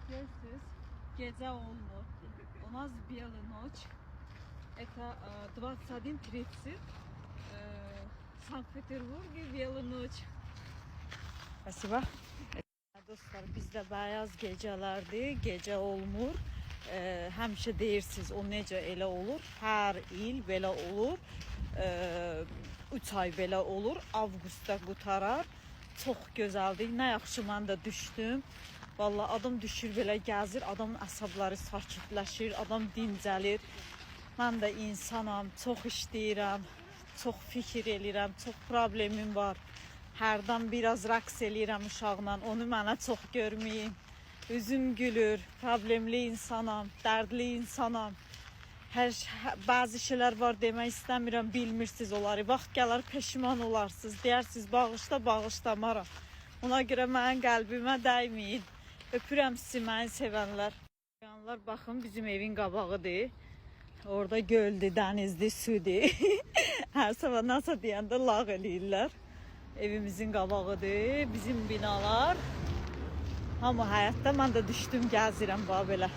Görürsünüz, gece olmur. У нас белая ночь. Это 21:30. Sankt-Peterburg'da белая nöç. Спасибо. Dostlar, bizdə bəyaz gecələrdir, gecə olmur. Həmişə deyirsiniz, o necə elə olur? Hər il belə olur. 3 ay belə olur. Avqustda qutarar. Çox gözəldir. Nə yaxşı mən də düşdüm. Vallahi adam düşür belə gəzir, adamın əsəbləri sakitləşir, adam dincəlir. Mən də insanam, çox işləyirəm, çox fikir eləyirəm, çox problemim var. Hərdən biraz rəqs eləyirəm uşaqla, onu mənə çox görməyin. Üzüm gülür, problemli insanam, dərdli insanam. Bəzi şeylər var demək istəmirəm, bilmirsiniz onları. Vaxt gələr peşman olarsınız, deyirsiniz bağışla, bağışlamaram. Ona görə mənim qəlbimə dəyməyin. Öpürəm sizi, məni sevənlər. Baxın, bizim evin qabağıdır. Orada göldür, dənizdir, sudur. Hər sabah nasa deyəndə lağ eləyirlər. Evimizin qabağıdır, bizim binalar. Amma həyatda mən də düşdüm, gəzirəm belə.